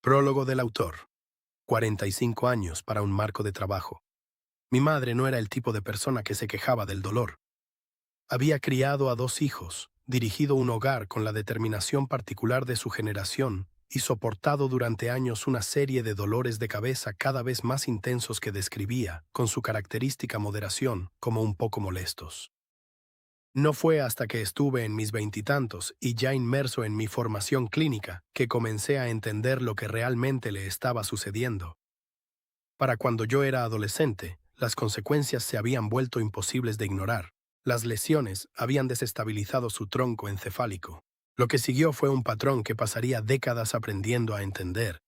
Prólogo del autor. 45 años para un marco de trabajo. Mi madre no era el tipo de persona que se quejaba del dolor. Había criado a 2 hijos, dirigido un hogar con la determinación particular de su generación y soportado durante años una serie de dolores de cabeza cada vez más intensos que describía, con su característica moderación, como un poco molestos. No fue hasta que estuve en mis veintitantos y ya inmerso en mi formación clínica que comencé a entender lo que realmente le estaba sucediendo. Para cuando yo era adolescente, las consecuencias se habían vuelto imposibles de ignorar. Las lesiones habían desestabilizado su tronco encefálico. Lo que siguió fue un patrón que pasaría décadas aprendiendo a entender.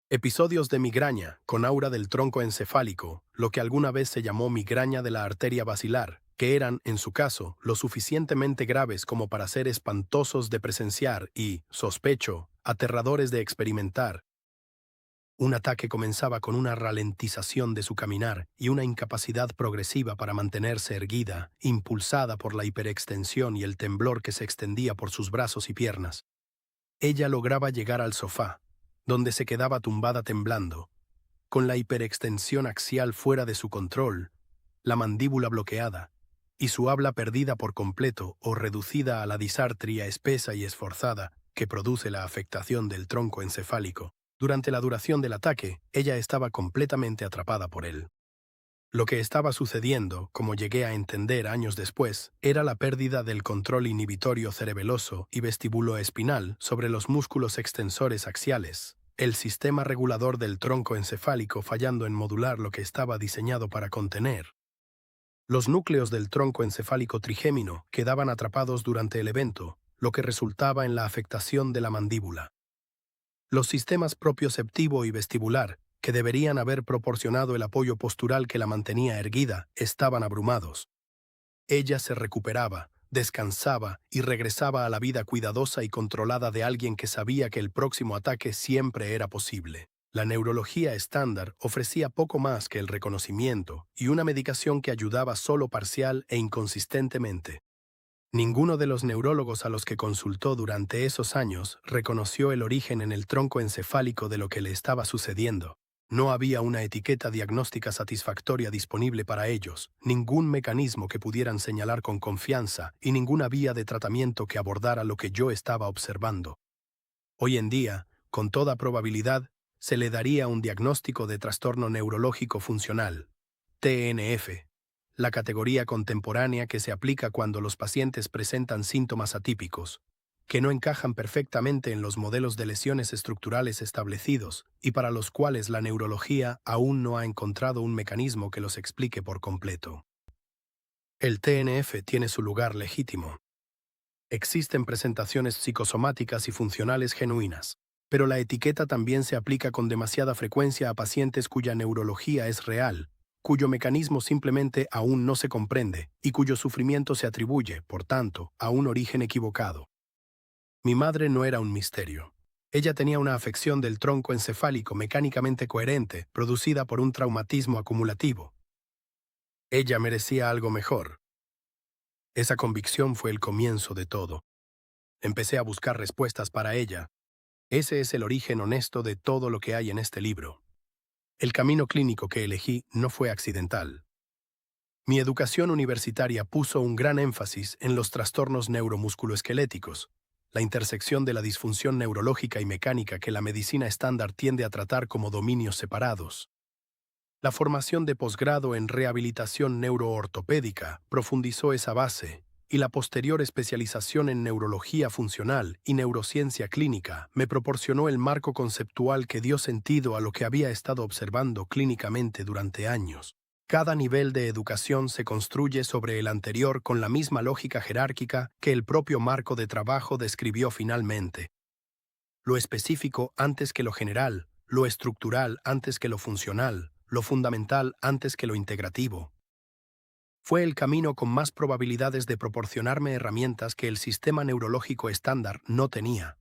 Episodios de migraña con aura del tronco encefálico, lo que alguna vez se llamó migraña de la arteria basilar, que eran, en su caso, lo suficientemente graves como para ser espantosos de presenciar y, sospecho, aterradores de experimentar. Un ataque comenzaba con una ralentización de su caminar y una incapacidad progresiva para mantenerse erguida, impulsada por la hiperextensión y el temblor que se extendía por sus brazos y piernas. Ella lograba llegar al sofá, donde se quedaba tumbada temblando, con la hiperextensión axial fuera de su control, la mandíbula bloqueada, y su habla perdida por completo o reducida a la disartria espesa y esforzada que produce la afectación del tronco encefálico. Durante la duración del ataque, ella estaba completamente atrapada por él. Lo que estaba sucediendo, como llegué a entender años después, era la pérdida del control inhibitorio cerebeloso y vestibuloespinal sobre los músculos extensores axiales, el sistema regulador del tronco encefálico fallando en modular lo que estaba diseñado para contener. Los núcleos del tronco encefálico trigémino quedaban atrapados durante el evento, lo que resultaba en la afectación de la mandíbula. Los sistemas propioceptivo y vestibular, que deberían haber proporcionado el apoyo postural que la mantenía erguida, estaban abrumados. Ella se recuperaba, descansaba y regresaba a la vida cuidadosa y controlada de alguien que sabía que el próximo ataque siempre era posible. La neurología estándar ofrecía poco más que el reconocimiento y una medicación que ayudaba solo parcial e inconsistentemente. Ninguno de los neurólogos a los que consultó durante esos años reconoció el origen en el tronco encefálico de lo que le estaba sucediendo. No había una etiqueta diagnóstica satisfactoria disponible para ellos, ningún mecanismo que pudieran señalar con confianza y ninguna vía de tratamiento que abordara lo que yo estaba observando. Hoy en día, con toda probabilidad, se le daría un diagnóstico de trastorno neurológico funcional, TNF, la categoría contemporánea que se aplica cuando los pacientes presentan síntomas atípicos, que no encajan perfectamente en los modelos de lesiones estructurales establecidos y para los cuales la neurología aún no ha encontrado un mecanismo que los explique por completo. El TNF tiene su lugar legítimo. Existen presentaciones psicosomáticas y funcionales genuinas, pero la etiqueta también se aplica con demasiada frecuencia a pacientes cuya neurología es real, cuyo mecanismo simplemente aún no se comprende y cuyo sufrimiento se atribuye, por tanto, a un origen equivocado. Mi madre no era un misterio. Ella tenía una afección del tronco encefálico mecánicamente coherente, producida por un traumatismo acumulativo. Ella merecía algo mejor. Esa convicción fue el comienzo de todo. Empecé a buscar respuestas para ella. Ese es el origen honesto de todo lo que hay en este libro. El camino clínico que elegí no fue accidental. Mi educación universitaria puso un gran énfasis en los trastornos neuromusculoesqueléticos, la intersección de la disfunción neurológica y mecánica que la medicina estándar tiende a tratar como dominios separados. La formación de posgrado en rehabilitación neuroortopédica profundizó esa base, y la posterior especialización en neurología funcional y neurociencia clínica me proporcionó el marco conceptual que dio sentido a lo que había estado observando clínicamente durante años. Cada nivel de educación se construye sobre el anterior con la misma lógica jerárquica que el propio marco de trabajo describió finalmente. Lo específico antes que lo general, lo estructural antes que lo funcional, lo fundamental antes que lo integrativo. Fue el camino con más probabilidades de proporcionarme herramientas que el sistema neurológico estándar no tenía.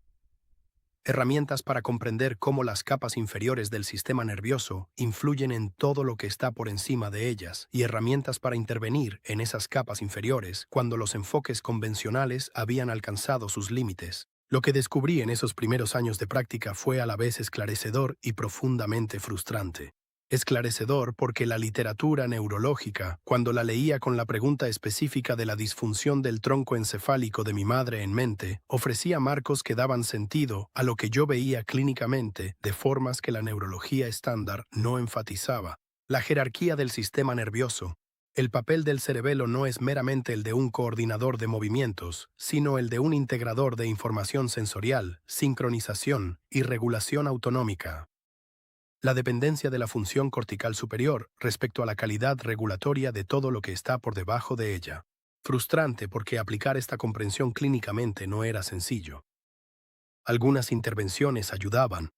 Herramientas para comprender cómo las capas inferiores del sistema nervioso influyen en todo lo que está por encima de ellas y herramientas para intervenir en esas capas inferiores cuando los enfoques convencionales habían alcanzado sus límites. Lo que descubrí en esos primeros años de práctica fue a la vez esclarecedor y profundamente frustrante. Esclarecedor porque la literatura neurológica, cuando la leía con la pregunta específica de la disfunción del tronco encefálico de mi madre en mente, ofrecía marcos que daban sentido a lo que yo veía clínicamente de formas que la neurología estándar no enfatizaba. La jerarquía del sistema nervioso. El papel del cerebelo no es meramente el de un coordinador de movimientos, sino el de un integrador de información sensorial, sincronización y regulación autonómica. La dependencia de la función cortical superior respecto a la calidad regulatoria de todo lo que está por debajo de ella. Frustrante porque aplicar esta comprensión clínicamente no era sencillo. Algunas intervenciones ayudaban,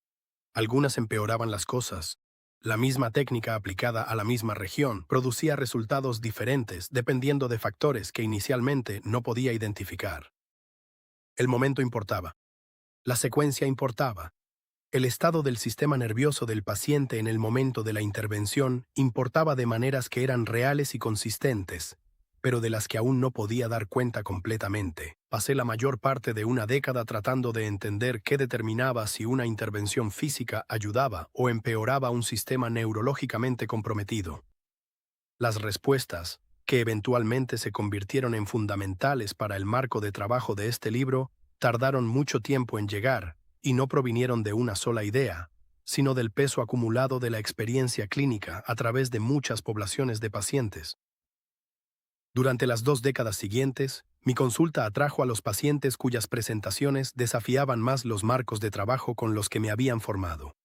algunas empeoraban las cosas. La misma técnica aplicada a la misma región producía resultados diferentes dependiendo de factores que inicialmente no podía identificar. El momento importaba. La secuencia importaba. El estado del sistema nervioso del paciente en el momento de la intervención importaba de maneras que eran reales y consistentes, pero de las que aún no podía dar cuenta completamente. Pasé la mayor parte de una década tratando de entender qué determinaba si una intervención física ayudaba o empeoraba un sistema neurológicamente comprometido. Las respuestas, que eventualmente se convirtieron en fundamentales para el marco de trabajo de este libro, tardaron mucho tiempo en llegar, y no provinieron de una sola idea, sino del peso acumulado de la experiencia clínica a través de muchas poblaciones de pacientes. Durante las 2 décadas siguientes, mi consulta atrajo a los pacientes cuyas presentaciones desafiaban más los marcos de trabajo con los que me habían formado.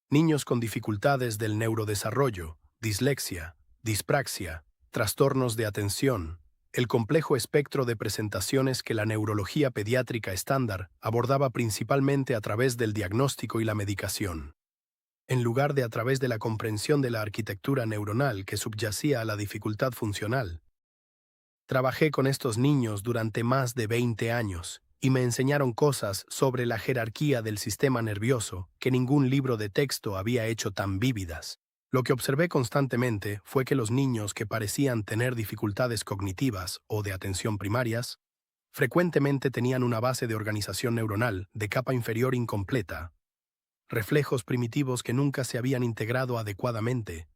Niños con dificultades del neurodesarrollo, dislexia, dispraxia, trastornos de atención, el complejo espectro de presentaciones que la neurología pediátrica estándar abordaba principalmente a través del diagnóstico y la medicación, en lugar de a través de la comprensión de la arquitectura neuronal que subyacía a la dificultad funcional. Trabajé con estos niños durante más de 20 años y me enseñaron cosas sobre la jerarquía del sistema nervioso que ningún libro de texto había hecho tan vívidas. Lo que observé constantemente fue que los niños que parecían tener dificultades cognitivas o de atención primarias, frecuentemente tenían una base de organización neuronal de capa inferior incompleta, reflejos primitivos que nunca se habían integrado adecuadamente,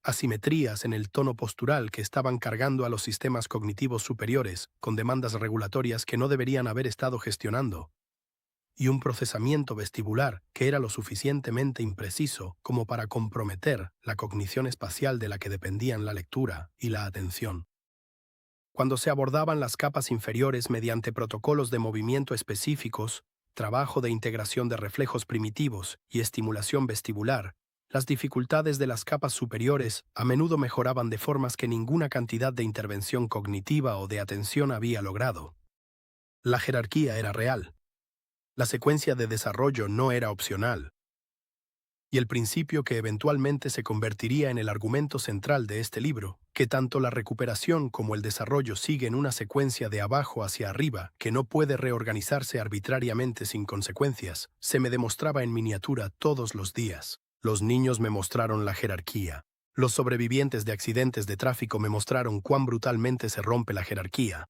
asimetrías en el tono postural que estaban cargando a los sistemas cognitivos superiores con demandas regulatorias que no deberían haber estado gestionando, y un procesamiento vestibular que era lo suficientemente impreciso como para comprometer la cognición espacial de la que dependían la lectura y la atención. Cuando se abordaban las capas inferiores mediante protocolos de movimiento específicos, trabajo de integración de reflejos primitivos y estimulación vestibular, las dificultades de las capas superiores a menudo mejoraban de formas que ninguna cantidad de intervención cognitiva o de atención había logrado. La jerarquía era real. La secuencia de desarrollo no era opcional. Y el principio que eventualmente se convertiría en el argumento central de este libro, que tanto la recuperación como el desarrollo siguen una secuencia de abajo hacia arriba que no puede reorganizarse arbitrariamente sin consecuencias, se me demostraba en miniatura todos los días. Los niños me mostraron la jerarquía. Los sobrevivientes de accidentes de tráfico me mostraron cuán brutalmente se rompe la jerarquía.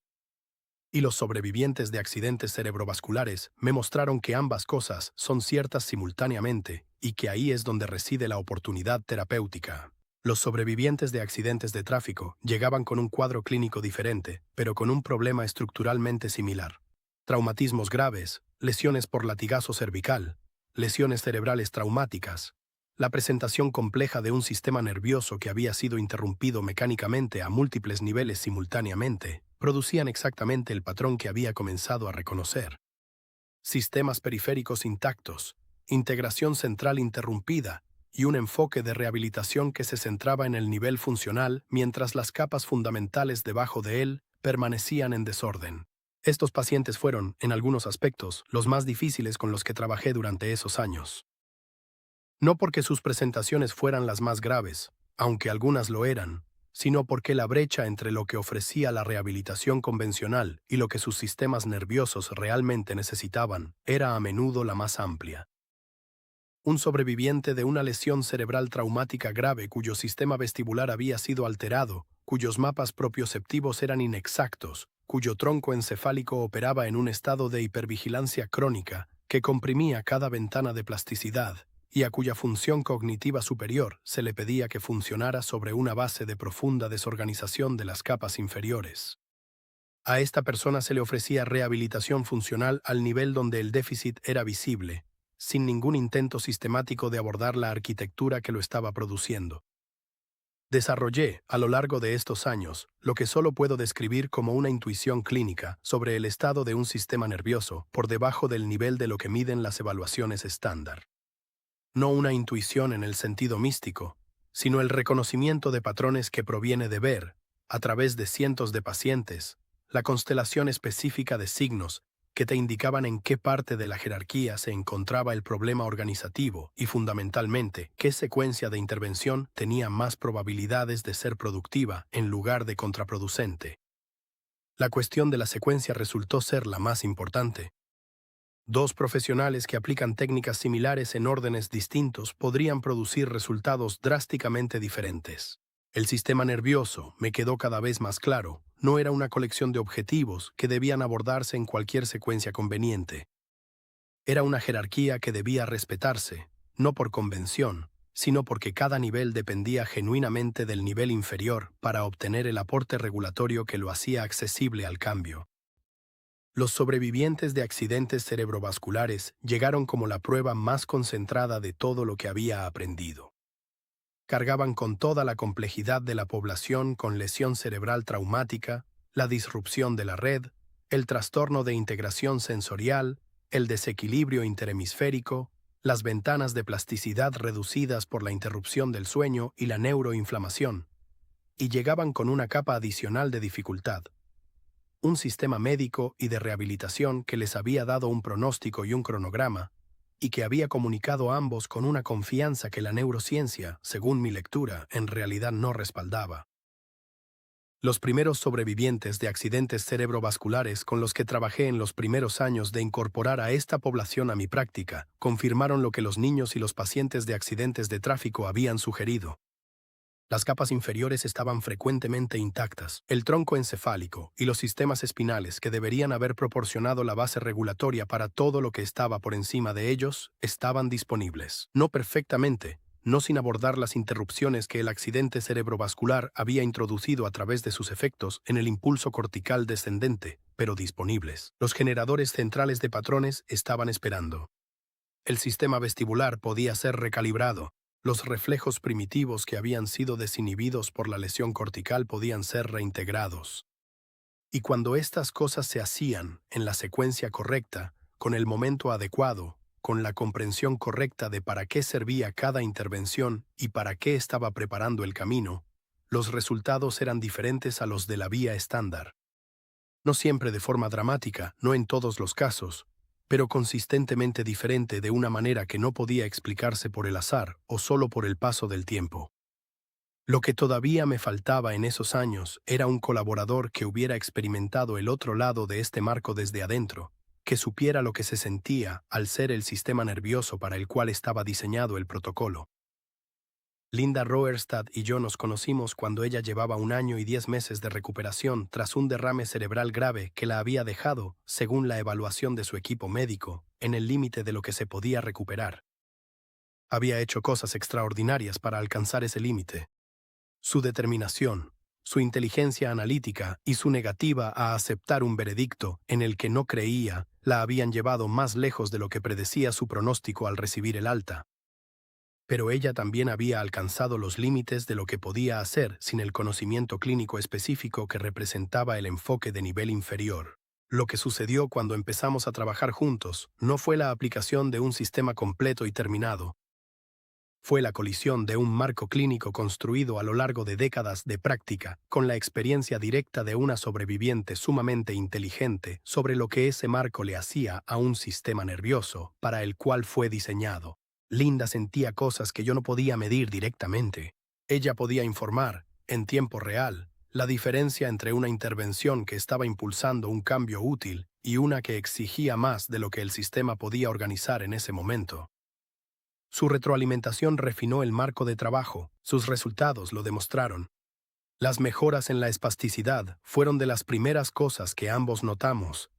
Y los sobrevivientes de accidentes cerebrovasculares me mostraron que ambas cosas son ciertas simultáneamente y que ahí es donde reside la oportunidad terapéutica. Los sobrevivientes de accidentes de tráfico llegaban con un cuadro clínico diferente, pero con un problema estructuralmente similar. Traumatismos graves, lesiones por latigazo cervical, lesiones cerebrales traumáticas, la presentación compleja de un sistema nervioso que había sido interrumpido mecánicamente a múltiples niveles simultáneamente, producían exactamente el patrón que había comenzado a reconocer. Sistemas periféricos intactos, integración central interrumpida y un enfoque de rehabilitación que se centraba en el nivel funcional mientras las capas fundamentales debajo de él permanecían en desorden. Estos pacientes fueron, en algunos aspectos, los más difíciles con los que trabajé durante esos años. No porque sus presentaciones fueran las más graves, aunque algunas lo eran, sino porque la brecha entre lo que ofrecía la rehabilitación convencional y lo que sus sistemas nerviosos realmente necesitaban era a menudo la más amplia. un sobreviviente de una lesión cerebral traumática grave cuyo sistema vestibular había sido alterado, cuyos mapas propioceptivos eran inexactos, cuyo tronco encefálico operaba en un estado de hipervigilancia crónica que comprimía cada ventana de plasticidad, y a cuya función cognitiva superior se le pedía que funcionara sobre una base de profunda desorganización de las capas inferiores. A esta persona se le ofrecía rehabilitación funcional al nivel donde el déficit era visible, sin ningún intento sistemático de abordar la arquitectura que lo estaba produciendo. Desarrollé, a lo largo de estos años, lo que solo puedo describir como una intuición clínica sobre el estado de un sistema nervioso por debajo del nivel de lo que miden las evaluaciones estándar. No una intuición en el sentido místico, sino el reconocimiento de patrones que proviene de ver, a través de cientos de pacientes, la constelación específica de signos que te indicaban en qué parte de la jerarquía se encontraba el problema organizativo y, fundamentalmente, qué secuencia de intervención tenía más probabilidades de ser productiva en lugar de contraproducente. La cuestión de la secuencia resultó ser la más importante. Dos profesionales que aplican técnicas similares en órdenes distintos podrían producir resultados drásticamente diferentes. El sistema nervioso, me quedó cada vez más claro, no era una colección de objetivos que debían abordarse en cualquier secuencia conveniente. Era una jerarquía que debía respetarse, no por convención, sino porque cada nivel dependía genuinamente del nivel inferior para obtener el aporte regulatorio que lo hacía accesible al cambio. Los sobrevivientes de accidentes cerebrovasculares llegaron como la prueba más concentrada de todo lo que había aprendido. Cargaban con toda la complejidad de la población con lesión cerebral traumática, la disrupción de la red, el trastorno de integración sensorial, el desequilibrio interhemisférico, las ventanas de plasticidad reducidas por la interrupción del sueño y la neuroinflamación, y llegaban con una capa adicional de dificultad. Un sistema médico y de rehabilitación que les había dado un pronóstico y un cronograma, y que había comunicado a ambos con una confianza que la neurociencia, según mi lectura, en realidad no respaldaba. Los primeros sobrevivientes de accidentes cerebrovasculares con los que trabajé en los primeros años de incorporar a esta población a mi práctica confirmaron lo que los niños y los pacientes de accidentes de tráfico habían sugerido. Las capas inferiores estaban frecuentemente intactas, el tronco encefálico y los sistemas espinales que deberían haber proporcionado la base regulatoria para todo lo que estaba por encima de ellos estaban disponibles. No perfectamente, no sin abordar las interrupciones que el accidente cerebrovascular había introducido a través de sus efectos en el impulso cortical descendente, pero disponibles. Los generadores centrales de patrones estaban esperando. El sistema vestibular podía ser recalibrado. Los reflejos primitivos que habían sido desinhibidos por la lesión cortical podían ser reintegrados. Y cuando estas cosas se hacían en la secuencia correcta, con el momento adecuado, con la comprensión correcta de para qué servía cada intervención y para qué estaba preparando el camino, los resultados eran diferentes a los de la vía estándar. No siempre de forma dramática, no en todos los casos, pero consistentemente diferente de una manera que no podía explicarse por el azar o solo por el paso del tiempo. Lo que todavía me faltaba en esos años era un colaborador que hubiera experimentado el otro lado de este marco desde adentro, que supiera lo que se sentía al ser el sistema nervioso para el cual estaba diseñado el protocolo. Linda Roerstadt y yo nos conocimos cuando ella llevaba 1 año y 10 meses de recuperación tras un derrame cerebral grave que la había dejado, según la evaluación de su equipo médico, en el límite de lo que se podía recuperar. Había hecho cosas extraordinarias para alcanzar ese límite. Su determinación, su inteligencia analítica y su negativa a aceptar un veredicto en el que no creía la habían llevado más lejos de lo que predecía su pronóstico al recibir el alta. Pero ella también había alcanzado los límites de lo que podía hacer sin el conocimiento clínico específico que representaba el enfoque de nivel inferior. Lo que sucedió cuando empezamos a trabajar juntos no fue la aplicación de un sistema completo y terminado. Fue la colisión de un marco clínico construido a lo largo de décadas de práctica, con la experiencia directa de una sobreviviente sumamente inteligente sobre lo que ese marco le hacía a un sistema nervioso para el cual fue diseñado. Linda sentía cosas que yo no podía medir directamente. Ella podía informar, en tiempo real, la diferencia entre una intervención que estaba impulsando un cambio útil y una que exigía más de lo que el sistema podía organizar en ese momento. Su retroalimentación refinó el marco de trabajo, sus resultados lo demostraron. Las mejoras en la espasticidad fueron de las primeras cosas que ambos notamos,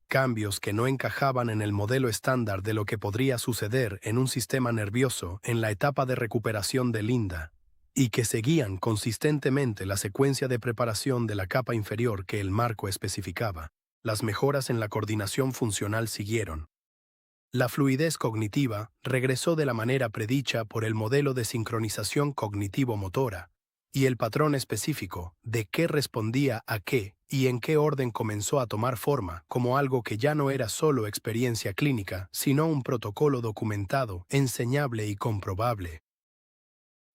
cambios que no encajaban en el modelo estándar de lo que podría suceder en un sistema nervioso en la etapa de recuperación de Linda, y que seguían consistentemente la secuencia de preparación de la capa inferior que el marco especificaba. Las mejoras en la coordinación funcional siguieron. La fluidez cognitiva regresó de la manera predicha por el modelo de sincronización cognitivo-motora, y el patrón específico de qué respondía a qué y en qué orden comenzó a tomar forma como algo que ya no era solo experiencia clínica, sino un protocolo documentado, enseñable y comprobable.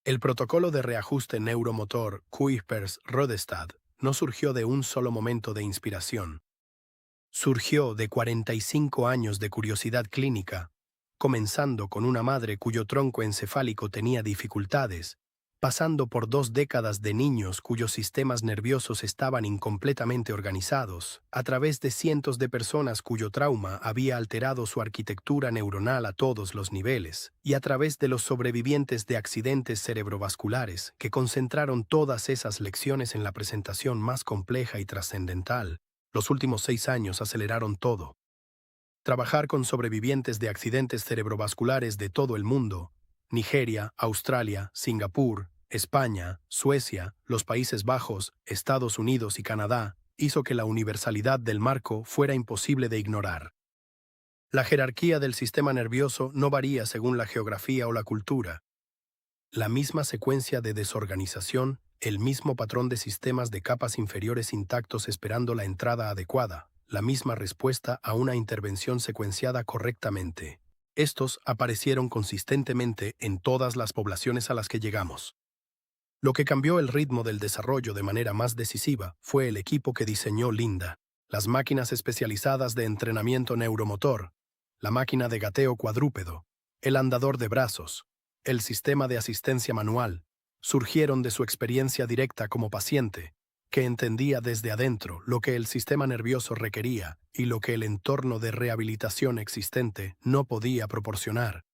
El protocolo de reajuste neuromotor Kuipers-Rodestad no surgió de un solo momento de inspiración. Surgió de 45 años de curiosidad clínica, comenzando con una madre cuyo tronco encefálico tenía dificultades, pasando por 2 décadas de niños cuyos sistemas nerviosos estaban incompletamente organizados, a través de cientos de personas cuyo trauma había alterado su arquitectura neuronal a todos los niveles, y a través de los sobrevivientes de accidentes cerebrovasculares que concentraron todas esas lecciones en la presentación más compleja y trascendental. Los últimos 6 años aceleraron todo. Trabajar con sobrevivientes de accidentes cerebrovasculares de todo el mundo, Nigeria, Australia, Singapur, España, Suecia, los Países Bajos, Estados Unidos y Canadá, hizo que la universalidad del marco fuera imposible de ignorar. La jerarquía del sistema nervioso no varía según la geografía o la cultura. La misma secuencia de desorganización, el mismo patrón de sistemas de capas inferiores intactos esperando la entrada adecuada, la misma respuesta a una intervención secuenciada correctamente. Estos aparecieron consistentemente en todas las poblaciones a las que llegamos. Lo que cambió el ritmo del desarrollo de manera más decisiva fue el equipo que diseñó Linda, las máquinas especializadas de entrenamiento neuromotor, la máquina de gateo cuadrúpedo, el andador de brazos, el sistema de asistencia manual, surgieron de su experiencia directa como paciente, que entendía desde adentro lo que el sistema nervioso requería y lo que el entorno de rehabilitación existente no podía proporcionar.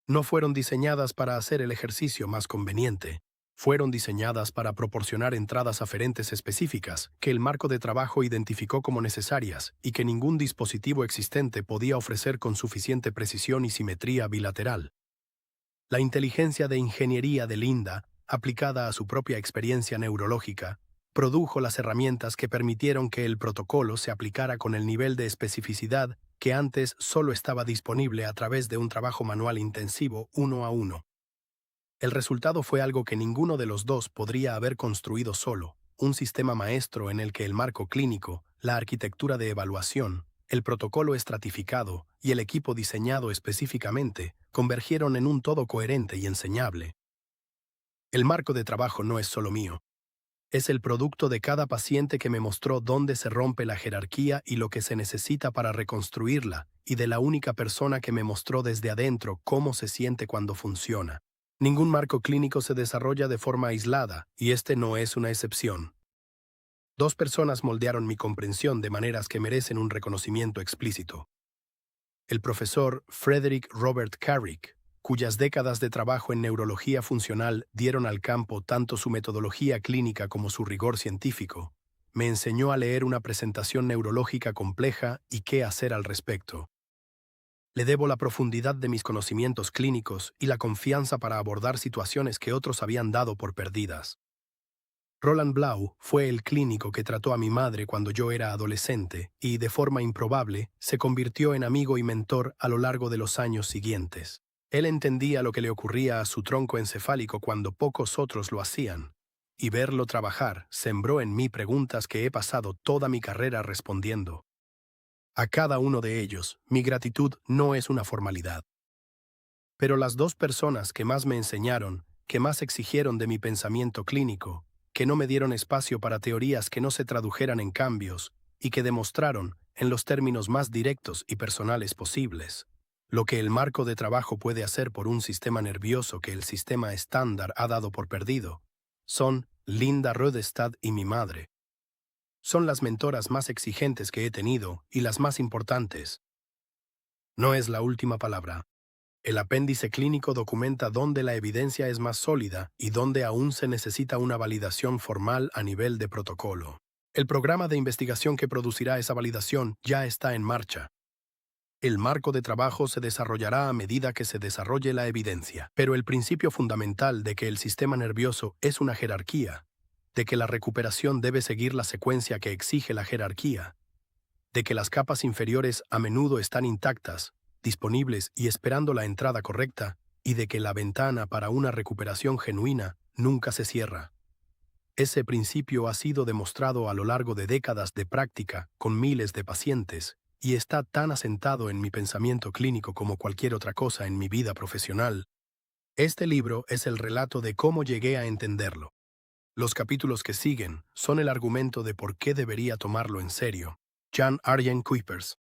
No fueron diseñadas para hacer el ejercicio más conveniente, fueron diseñadas para proporcionar entradas aferentes específicas que el marco de trabajo identificó como necesarias y que ningún dispositivo existente podía ofrecer con suficiente precisión y simetría bilateral. La inteligencia de ingeniería de Linda, aplicada a su propia experiencia neurológica, produjo las herramientas que permitieron que el protocolo se aplicara con el nivel de especificidad que antes solo estaba disponible a través de un trabajo manual intensivo 1 a 1. El resultado fue algo que ninguno de los dos podría haber construido solo, un sistema maestro en el que el marco clínico, la arquitectura de evaluación, el protocolo estratificado y el equipo diseñado específicamente convergieron en un todo coherente y enseñable. El marco de trabajo no es solo mío. Es el producto de cada paciente que me mostró dónde se rompe la jerarquía y lo que se necesita para reconstruirla, y de la única persona que me mostró desde adentro cómo se siente cuando funciona. Ningún marco clínico se desarrolla de forma aislada, y este no es una excepción. 2 personas moldearon mi comprensión de maneras que merecen un reconocimiento explícito. El profesor Frederick Robert Carrick, cuyas décadas de trabajo en neurología funcional dieron al campo tanto su metodología clínica como su rigor científico, me enseñó a leer una presentación neurológica compleja y qué hacer al respecto. Le debo la profundidad de mis conocimientos clínicos y la confianza para abordar situaciones que otros habían dado por perdidas. Roland Blau fue el clínico que trató a mi madre cuando yo era adolescente y, de forma improbable, se convirtió en amigo y mentor a lo largo de los años siguientes. Él entendía lo que le ocurría a su tronco encefálico cuando pocos otros lo hacían, y verlo trabajar sembró en mí preguntas que he pasado toda mi carrera respondiendo. A cada uno de ellos, mi gratitud no es una formalidad. Pero las 2 personas que más me enseñaron, que más exigieron de mi pensamiento clínico, que no me dieron espacio para teorías que no se tradujeran en cambios y que demostraron, en los términos más directos y personales posibles, lo que el marco de trabajo puede hacer por un sistema nervioso que el sistema estándar ha dado por perdido, son Linda Rodestad y mi madre. Son las mentoras más exigentes que he tenido y las más importantes. No es la última palabra. El apéndice clínico documenta dónde la evidencia es más sólida y dónde aún se necesita una validación formal a nivel de protocolo. El programa de investigación que producirá esa validación ya está en marcha. El marco de trabajo se desarrollará a medida que se desarrolle la evidencia, pero el principio fundamental de que el sistema nervioso es una jerarquía, de que la recuperación debe seguir la secuencia que exige la jerarquía, de que las capas inferiores a menudo están intactas, disponibles y esperando la entrada correcta, y de que la ventana para una recuperación genuina nunca se cierra. Ese principio ha sido demostrado a lo largo de décadas de práctica con miles de pacientes y está tan asentado en mi pensamiento clínico como cualquier otra cosa en mi vida profesional. Este libro es el relato de cómo llegué a entenderlo. Los capítulos que siguen son el argumento de por qué debería tomarlo en serio. Jan Arjen Kuipers.